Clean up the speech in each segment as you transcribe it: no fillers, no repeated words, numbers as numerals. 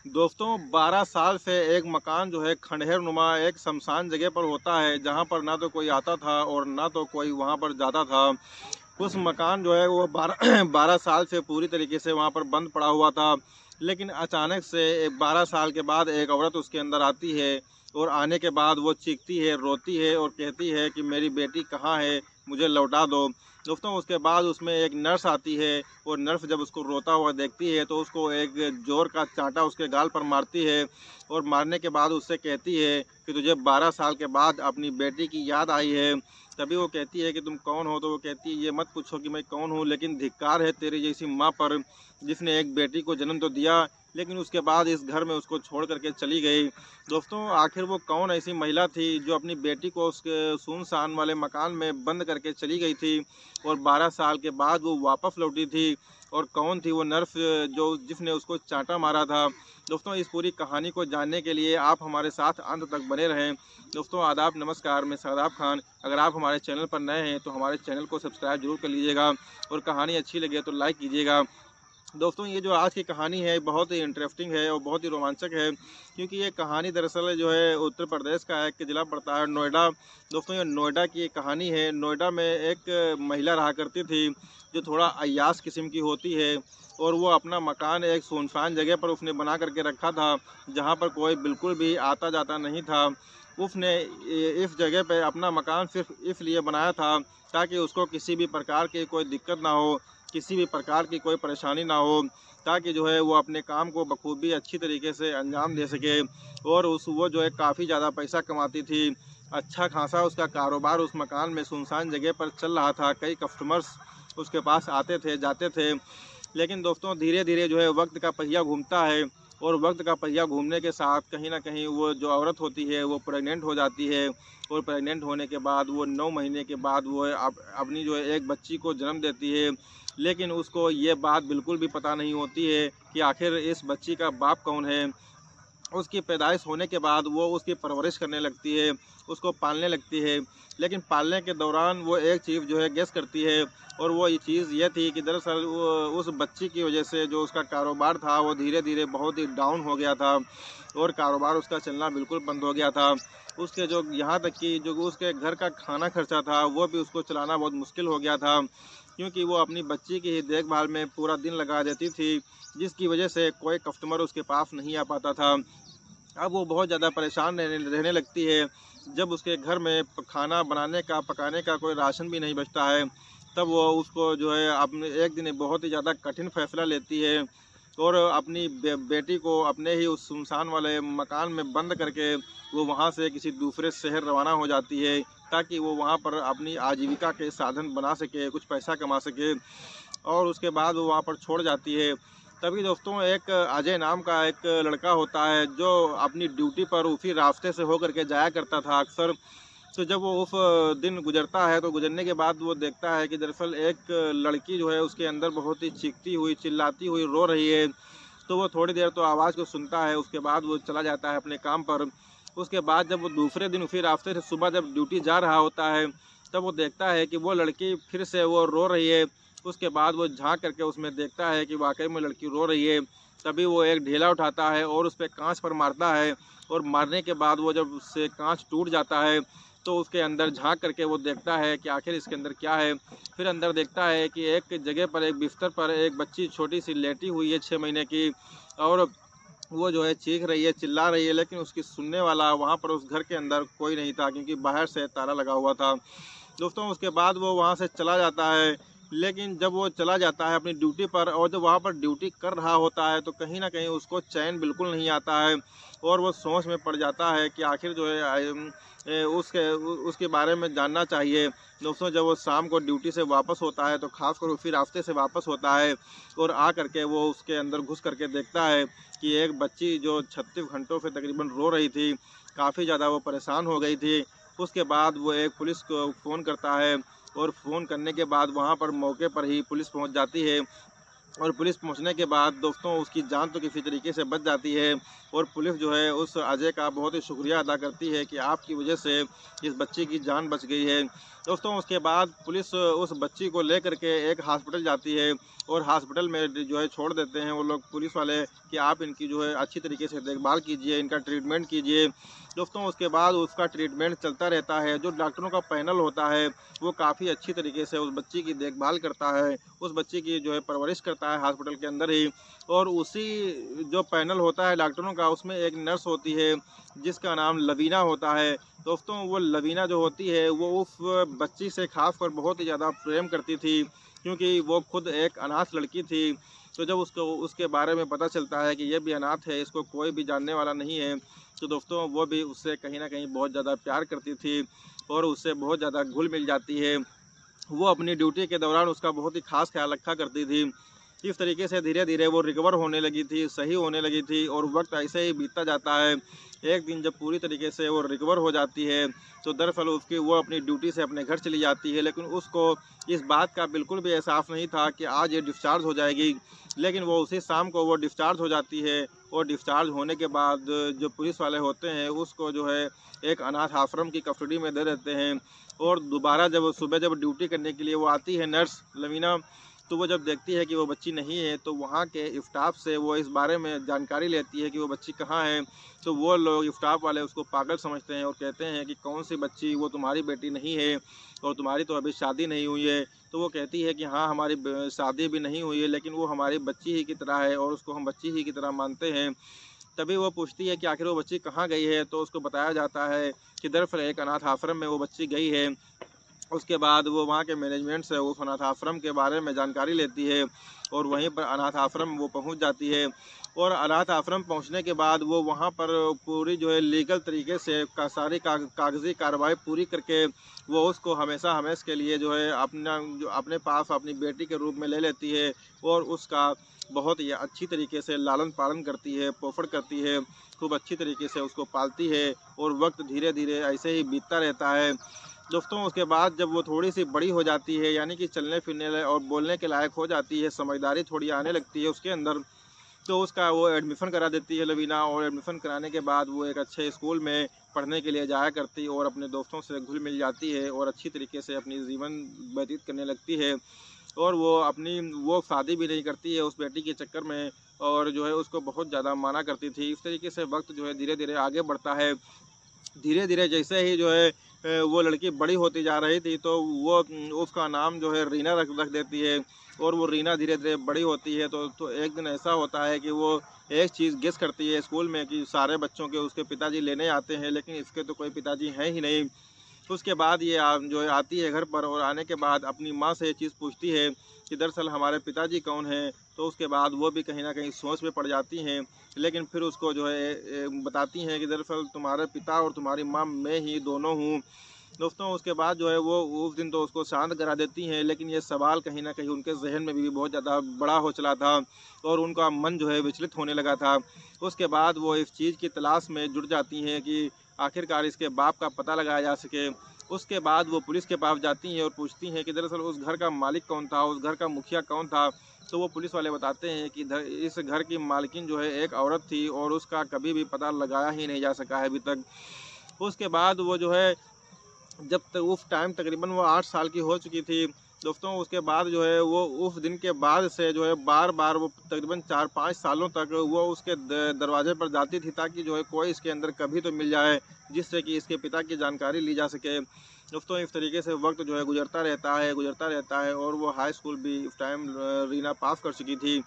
दोस्तों 12 साल से एक मकान जो है खंडहर नुमा एक शमशान जगह पर होता है, जहाँ पर ना तो कोई आता था और ना तो कोई वहाँ पर जाता था। उस मकान जो है वो 12 12 साल से पूरी तरीके से वहाँ पर बंद पड़ा हुआ था। लेकिन अचानक से 12 साल के बाद एक औरत उसके अंदर आती है और आने के बाद वो चीखती है, रोती है और कहती है कि मेरी बेटी कहाँ है, मुझे लौटा दो। दोस्तों उसके बाद उसमें एक नर्स आती है और नर्स जब उसको रोता हुआ देखती है तो उसको एक ज़ोर का चाँटा उसके गाल पर मारती है और मारने के बाद उससे कहती है कि तुझे 12 साल के बाद अपनी बेटी की याद आई है। तभी वो कहती है कि तुम कौन हो? तो वो कहती है ये मत पूछो कि मैं कौन हूँ, लेकिन धिक्कार है तेरी जैसी माँ पर जिसने एक बेटी को जन्म तो दिया लेकिन उसके बाद इस घर में उसको छोड़ करके चली गई। दोस्तों आखिर वो कौन ऐसी महिला थी जो अपनी बेटी को उसके सुनसान वाले मकान में बंद करके चली गई थी और 12 साल के बाद वो वापस लौटी थी? और कौन थी वो नर्स जो जिसने उसको चाँटा मारा था? दोस्तों इस पूरी कहानी को जानने के लिए आप हमारे साथ अंत तक बने रहें। दोस्तों आदाब, नमस्कार, मैं शादाब खान। अगर आप हमारे चैनल पर नए हैं तो हमारे चैनल को सब्सक्राइब जरूर कर लीजिएगा और कहानी अच्छी लगे तो लाइक कीजिएगा। दोस्तों ये जो आज की कहानी है बहुत ही इंटरेस्टिंग है और बहुत ही रोमांचक है, क्योंकि ये कहानी दरअसल जो है उत्तर प्रदेश का एक ज़िला पड़ता है नोएडा। दोस्तों ये नोएडा की एक कहानी है। नोएडा में एक महिला रहा करती थी जो थोड़ा अय्याश किस्म की होती है और वो अपना मकान एक सुनसान जगह पर उसने बना करके रखा था, जहाँ पर कोई बिल्कुल भी आता जाता नहीं था। उसने इस जगह पे अपना मकान सिर्फ इसलिए बनाया था ताकि उसको किसी भी प्रकार की कोई दिक्कत ना हो, किसी भी प्रकार की कोई परेशानी ना हो, ताकि जो है वो अपने काम को बखूबी अच्छी तरीके से अंजाम दे सके। और वो जो है काफ़ी ज़्यादा पैसा कमाती थी। अच्छा खासा उसका कारोबार उस मकान में सुनसान जगह पर चल रहा था। कई कस्टमर्स उसके पास आते थे, जाते थे। लेकिन दोस्तों धीरे-धीरे जो है वक़्त का पहिया घूमता है और वक़्त का पहिया घूमने के साथ कहीं न कहीं वो जो औरत होती है वो प्रेग्नेंट हो जाती है और प्रेग्नेंट होने के बाद वो 9 महीने के बाद वो अपनी जो है एक बच्ची को जन्म देती है। लेकिन उसको ये बात बिल्कुल भी पता नहीं होती है कि आखिर इस बच्ची का बाप कौन है। उसकी पैदाइश होने के बाद वो उसकी परवरिश करने लगती है, उसको पालने लगती है। लेकिन पालने के दौरान वो एक चीज़ जो है गेस करती है और वो ये चीज़ ये थी कि दरअसल वो उस बच्ची की वजह से जो उसका कारोबार था वो धीरे-धीरे बहुत ही डाउन हो गया था और कारोबार उसका चलना बिल्कुल बंद हो गया था। उसके जो यहाँ तक कि जो उसके घर का खाना खर्चा था वो भी उसको चलाना बहुत मुश्किल हो गया था, क्योंकि वो अपनी बच्ची की ही देखभाल में पूरा दिन लगा देती थी, जिसकी वजह से कोई कस्टमर उसके पास नहीं आ पाता था। अब वो बहुत ज़्यादा परेशान रहने रहने लगती है। जब उसके घर में खाना बनाने का, पकाने का कोई राशन भी नहीं बचता है, तब वो उसको जो है अपने एक दिन बहुत ही ज़्यादा कठिन फ़ैसला लेती है और अपनी बेटी को अपने ही उस सुनसान वाले मकान में बंद करके वो वहाँ से किसी दूसरे शहर रवाना हो जाती है, ताकि वो वहाँ पर अपनी आजीविका के साधन बना सके, कुछ पैसा कमा सके और उसके बाद वो वहाँ पर छोड़ जाती है। तभी दोस्तों एक अजय नाम का एक लड़का होता है जो अपनी ड्यूटी पर उसी रास्ते से होकर के जाया करता था अक्सर। तो जब वो उस दिन गुज़रता है तो गुज़रने के बाद वो देखता है कि दरअसल एक लड़की जो है उसके अंदर बहुत ही चीखती हुई, चिल्लाती हुई रो रही है। तो वो थोड़ी देर तो आवाज़ को सुनता है, उसके बाद वो चला जाता है अपने काम पर। उसके बाद जब वो दूसरे दिन उसी रास्ते से सुबह जब ड्यूटी जा रहा होता है, तब वो देखता है कि वो लड़की फिर से वो रो रही है। उसके बाद वो झाँक करके उसमें देखता है कि वाक़ई में लड़की रो रही है। तभी वो एक ढेला उठाता है और उस पे काँच पर मारता है और मारने के बाद वो जब उससे काँच टूट जाता है, तो उसके अंदर झाँक करके वो देखता है कि आखिर इसके अंदर क्या है। फिर अंदर देखता है कि एक जगह पर, एक बिस्तर पर एक बच्ची छोटी-सी लेटी हुई है 6 महीने की और वो जो है चीख रही है, चिल्ला रही है, लेकिन उसकी सुनने वाला वहाँ पर उस घर के अंदर कोई नहीं था, क्योंकि बाहर से ताला लगा हुआ था। दोस्तों उसके बाद वो वहाँ से चला जाता है, लेकिन जब वो चला जाता है अपनी ड्यूटी पर और जब वहाँ पर ड्यूटी कर रहा होता है तो कहीं न कहीं उसको चैन बिल्कुल नहीं आता है और वो सोच में पड़ जाता है कि आखिर जो है उसके बारे में जानना चाहिए। दोस्तों जब वो शाम को ड्यूटी से वापस होता है तो ख़ासकर उसी रास्ते से वापस होता है और आ करके वो उसके अंदर घुस करके देखता है कि एक बच्ची जो 36 घंटों से तकरीबन रो रही थी, काफ़ी ज़्यादा वो परेशान हो गई थी। उसके बाद वो एक पुलिस को फ़ोन करता है और फ़ोन करने के बाद वहाँ पर मौके पर ही पुलिस पहुँच जाती है और पुलिस पहुँचने के बाद दोस्तों उसकी जान तो किसी तरीके से बच जाती है और पुलिस जो है उस अजय का बहुत ही शुक्रिया अदा करती है कि आपकी वजह से इस बच्चे की जान बच गई है। दोस्तों उसके बाद पुलिस उस बच्ची को लेकर के एक हॉस्पिटल जाती है और हॉस्पिटल में जो है छोड़ देते हैं वो लोग पुलिस वाले कि आप इनकी जो है अच्छी तरीके से देखभाल कीजिए, इनका ट्रीटमेंट कीजिए। दोस्तों उसके बाद उसका ट्रीटमेंट चलता रहता है। जो डॉक्टरों का पैनल होता है वो काफ़ी अच्छी तरीके से उस बच्ची की देखभाल करता है, उस बच्ची की जो है परवरिश करता है हॉस्पिटल के अंदर ही। और उसी जो पैनल होता है डॉक्टरों का, उसमें एक नर्स होती है जिसका नाम लवीना होता है। दोस्तों वो लवीना जो होती है वो उस बच्ची से खासकर बहुत ही ज़्यादा प्रेम करती थी, क्योंकि वो खुद एक अनाथ लड़की थी। तो जब उसको उसके बारे में पता चलता है कि ये भी अनाथ है, इसको कोई भी जानने वाला नहीं है, तो दोस्तों वो भी उससे कहीं न कहीं बहुत ज़्यादा प्यार करती थी और उससे बहुत ज़्यादा घुल मिल जाती है। वो अपनी ड्यूटी के दौरान उसका बहुत ही ख़ास ख़्याल रखा करती थी। इस तरीके से धीरे-धीरे वो रिकवर होने लगी थी, सही होने लगी थी और वक़्त ऐसे ही बीतता जाता है। एक दिन जब पूरी तरीके से वो रिकवर हो जाती है, तो दरअसल उसकी वो अपनी ड्यूटी से अपने घर चली जाती है, लेकिन उसको इस बात का बिल्कुल भी एहसास नहीं था कि आज ये डिस्चार्ज हो जाएगी। लेकिन वो उसी शाम को वो डिस्चार्ज हो जाती है और डिस्चार्ज होने के बाद जो पुलिस वाले होते हैं, उसको जो है एक अनाथ आश्रम की कस्टडी में दे देते हैं। और दोबारा जब सुबह जब ड्यूटी करने के लिए वो आती है नर्स लवीना, तो वो जब देखती है कि वो बच्ची नहीं है, तो वहाँ के स्टाफ से वो इस बारे में जानकारी लेती है कि वो बच्ची कहाँ है। तो वो लोग स्टाफ वाले उसको पागल समझते हैं और कहते हैं कि कौन सी बच्ची, वो तुम्हारी बेटी नहीं है और तुम्हारी तो अभी शादी नहीं हुई है। तो वो कहती है कि हाँ हमारी शादी भी नहीं हुई है, लेकिन वो हमारी बच्ची ही की तरह है और उसको हम बच्ची ही की तरह मानते हैं। तभी वो पूछती है कि आखिर वो बच्ची कहाँ गई है, तो उसको बताया जाता है कि दरअसल एक अनाथ आश्रम में वो बच्ची गई है। उसके बाद वो वहाँ के मैनेजमेंट से उस अनाथ आश्रम के बारे में जानकारी लेती है और वहीं पर अनाथ आश्रम वो पहुँच जाती है। और अनाथ आश्रम पहुँचने के बाद वो वहाँ पर पूरी जो है लीगल तरीके से सारी कागज़ी कार्रवाई पूरी करके वो उसको हमेशा हमेशा के लिए जो है अपना जो अपने पास अपनी बेटी के रूप में ले लेती है और उसका बहुत ही अच्छी तरीके से लालन पालन करती है, पोषण करती है, खूब अच्छी तरीके से उसको पालती है और वक्त धीरे धीरे ऐसे ही बीतता रहता है। दोस्तों उसके बाद जब वो थोड़ी-सी बड़ी हो जाती है, यानी कि चलने-फिरने और बोलने के लायक हो जाती है, समझदारी थोड़ी आने लगती है उसके अंदर, तो उसका वो एडमिशन करा देती है लवीना। और एडमिशन कराने के बाद वो एक अच्छे स्कूल में पढ़ने के लिए जाया करती और अपने दोस्तों से घुल-मिल जाती है और अच्छी तरीके से अपनी जीवन व्यतीत करने लगती है। और वो शादी भी नहीं करती है उस बेटी के चक्कर में और जो है उसको बहुत ज़्यादा माना करती थी। इस तरीके से वक़्त जो है धीरे-धीरे आगे बढ़ता है। धीरे-धीरे जैसे ही जो है वो लड़की बड़ी होती जा रही थी, तो वो उसका नाम जो है रीना रख रख देती है और वो रीना धीरे-धीरे बड़ी होती है। तो एक दिन ऐसा होता है कि वो एक चीज़ गेस करती है स्कूल में कि सारे बच्चों के उसके पिताजी लेने आते हैं, लेकिन इसके तो कोई पिताजी हैं ही नहीं। उसके बाद ये जो है आती है घर पर और आने के बाद अपनी माँ से ये चीज़ पूछती है कि दरअसल हमारे पिताजी कौन हैं? तो उसके बाद वो भी कहीं न कहीं सोच में पड़ जाती हैं। लेकिन फिर उसको जो है बताती हैं कि दरअसल तुम्हारे पिता और तुम्हारी माँ मैं ही दोनों हूँ। दोस्तों उसके बाद जो है वो उस दिन तो उसको शांत करा देती हैं, लेकिन ये सवाल कहीं न कहीं उनके ज़हन में भी बहुत ज़्यादा बड़ा हो चला था और उनका मन जो है विचलित होने लगा था। उसके बाद वो इस चीज़ की तलाश में जुट जाती हैं कि आखिरकार इसके बाप का पता लगाया जा सके। उसके बाद वो पुलिस के पास जाती हैं और पूछती हैं कि दरअसल उस घर का मालिक कौन था, उस घर का मुखिया कौन था? तो वो पुलिस वाले बताते हैं कि इस घर की मालकिन जो है एक औरत थी और उसका कभी भी पता लगाया ही नहीं जा सका है अभी तक। उसके बाद वो जो है जब तक उस टाइम तकरीबन वो 8 साल की हो चुकी थी। दोस्तों उसके बाद जो है वो उस दिन के बाद से जो है बार-बार वो तकरीबन 4-5 सालों तक वो उसके दरवाज़े पर जाती थी ताकि जो है कोई इसके अंदर कभी तो मिल जाए, जिससे कि इसके पिता की जानकारी ली जा सके। दोस्तों इस तरीके से वक़्त जो है गुज़रता रहता है और वो हाई स्कूल भी उस टाइम रीना पास कर चुकी थी।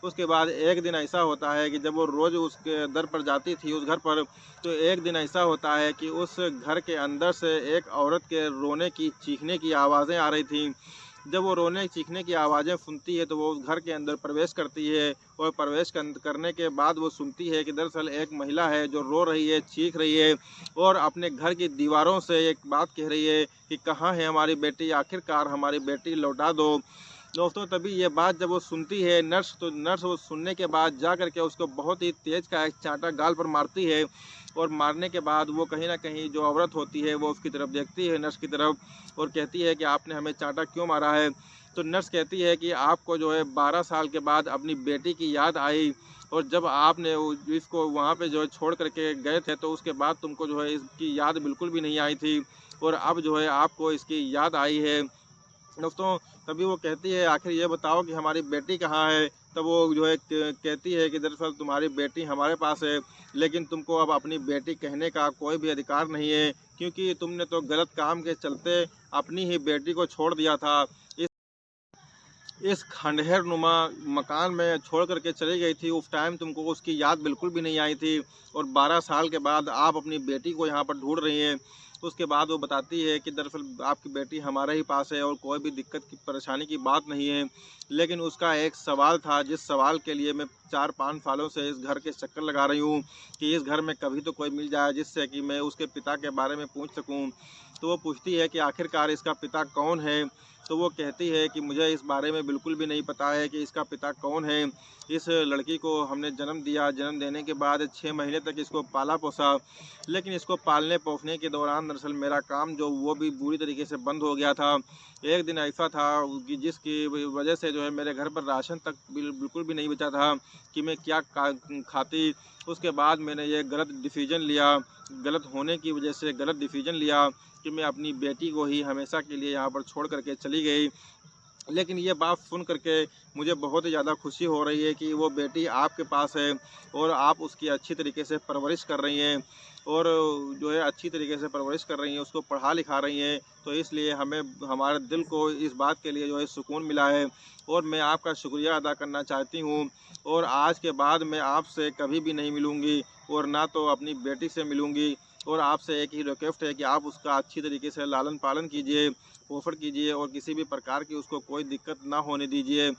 उसके बाद एक दिन ऐसा होता है कि जब वो रोज़ उसके दर पर जाती थी उस घर पर, तो एक दिन ऐसा होता है कि उस घर के अंदर से एक औरत के रोने की, चीखने की आवाज़ें आ रही थीं। जब वो रोने चीखने की आवाज़ें सुनती है तो वो उस घर के अंदर प्रवेश करती है और प्रवेश करने के बाद वो सुनती है कि दरअसल एक महिला है जो रो रही है, चीख रही है और अपने घर की दीवारों से एक बात कह रही है कि कहाँ है हमारी बेटी, आखिरकार हमारी बेटी लौटा दो। दोस्तों तभी ये बात जब वो सुनती है नर्स, तो नर्स वो सुनने के बाद जा कर के उसको बहुत ही तेज़ का एक चाँटा गाल पर मारती है और मारने के बाद वो कहीं न कहीं जो औरत होती है वो उसकी तरफ देखती है, नर्स की तरफ, और कहती है कि आपने हमें चाँटा क्यों मारा है? तो नर्स कहती है कि आपको जो है 12 साल के बाद अपनी बेटी की याद आई और जब आपने इसको वहाँ पे जो है छोड़ कर के गए थे, तो उसके बाद तुमको जो है इसकी याद बिल्कुल भी नहीं आई थी और अब जो है आपको इसकी याद आई है। दोस्तों तभी वो कहती है, आखिर ये बताओ कि हमारी बेटी कहाँ है? तब वो जो है कहती है कि दरअसल तुम्हारी बेटी हमारे पास है, लेकिन तुमको अब अपनी बेटी कहने का कोई भी अधिकार नहीं है, क्योंकि तुमने तो गलत काम के चलते अपनी ही बेटी को छोड़ दिया था। इस खंडहर नुमा मकान में छोड़ कर के चली गई थी। उस टाइम तुमको उसकी याद बिल्कुल भी नहीं आई थी, और 12 साल के बाद आप अपनी बेटी को यहाँ पर ढूंढ रही हैं। उसके बाद वो बताती है कि दरअसल आपकी बेटी हमारे ही पास है और कोई भी दिक्कत की परेशानी की बात नहीं है, लेकिन उसका एक सवाल था, जिस सवाल के लिए मैं 4-5 सालों से इस घर के चक्कर लगा रही हूँ कि इस घर में कभी तो कोई मिल जाए जिससे कि मैं उसके पिता के बारे में पूछ सकूँ। तो वो पूछती है कि आखिरकार इसका पिता कौन है? तो वो कहती है कि मुझे इस बारे में बिल्कुल भी नहीं पता है कि इसका पिता कौन है। इस लड़की को हमने जन्म दिया, जन्म देने के बाद 6 महीने तक इसको पाला-पोसा, लेकिन इसको पालने-पोसने के दौरान दरअसल मेरा काम जो वो भी पूरी तरीके से बंद हो गया था। एक दिन ऐसा था कि जिसकी वजह से जो है मेरे घर पर राशन तक बिल्कुल भी नहीं बचा था कि मैं क्या खाती। उसके बाद मैंने ये गलत डिसीज़न लिया, गलत होने की वजह से गलत डिसीज़न लिया कि मैं अपनी बेटी को ही हमेशा के लिए यहाँ पर छोड़ कर के चली गई। लेकिन ये बात सुन कर के मुझे बहुत ही ज़्यादा खुशी हो रही है कि वो बेटी आपके पास है और आप उसकी अच्छी तरीके से परवरिश कर रही हैं, और जो है अच्छी तरीके से परवरिश कर रही हैं, उसको पढ़ा लिखा रही हैं। तो इसलिए हमें हमारे दिल को इस बात के लिए जो है सुकून मिला है, और मैं आपका शुक्रिया अदा करना चाहती हूँ। और आज के बाद मैं आपसे कभी भी नहीं मिलूँगी, और ना तो अपनी बेटी से मिलूँगी। और आपसे एक ही रिक्वेस्ट है कि आप उसका अच्छी तरीके से लालन पालन कीजिए, पोषण कीजिए, और किसी भी प्रकार की उसको कोई दिक्कत ना होने दीजिए।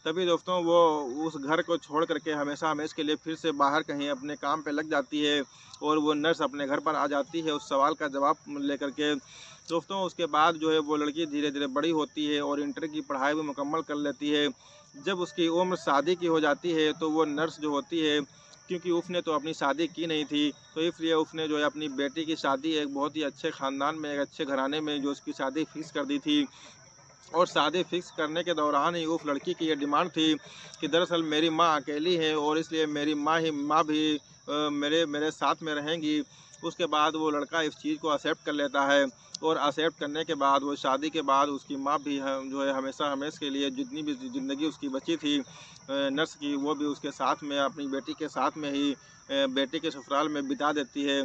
तभी दोस्तों वो उस घर को छोड़ कर के हमेशा हमेशा के लिए फिर से बाहर कहीं अपने काम पे लग जाती है, और वो नर्स अपने घर पर आ जाती है उस सवाल का जवाब लेकर के। दोस्तों उसके बाद जो है वो लड़की धीरे-धीरे बड़ी होती है और इंटर की पढ़ाई भी मुकम्मल कर लेती है। जब उसकी उम्र शादी की हो जाती है, तो वो नर्स जो होती है, क्योंकि उसने तो अपनी शादी की नहीं थी, तो इसलिए उसने जो है अपनी बेटी की शादी एक बहुत ही अच्छे ख़ानदान में, एक अच्छे घराने में जो उसकी शादी फ़िक्स कर दी थी। और शादी फ़िक्स करने के दौरान ही उस लड़की की ये डिमांड थी कि दरअसल मेरी माँ अकेली है, और इसलिए मेरी माँ भी मेरे मेरे साथ में रहेंगी। उसके बाद वो लड़का इस चीज़ को एक्सेप्ट कर लेता है, और एक्सेप्ट करने के बाद वो शादी के बाद उसकी माँ भी जो है हमेशा हमेशा के लिए जितनी भी ज़िंदगी उसकी बची थी नर्स की, वो भी उसके साथ में अपनी बेटी के साथ में ही बेटी के ससुराल में बिता देती है।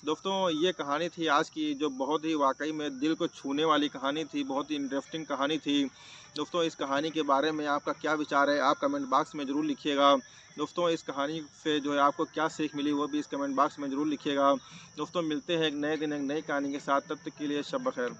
दोस्तों ये कहानी थी आज की, जो बहुत ही वाक़ई में दिल को छूने वाली कहानी थी, बहुत ही इंटरेस्टिंग कहानी थी। दोस्तों इस कहानी के बारे में आपका क्या विचार है, आप कमेंट बॉक्स में ज़रूर लिखिएगा। दोस्तों इस कहानी से जो है आपको क्या सीख मिली, वो भी इस कमेंट बॉक्स में ज़रूर लिखिएगा। दोस्तों मिलते हैं एक नए दिन, एक नई कहानी के साथ, तब तक के लिए शब बख़ैर।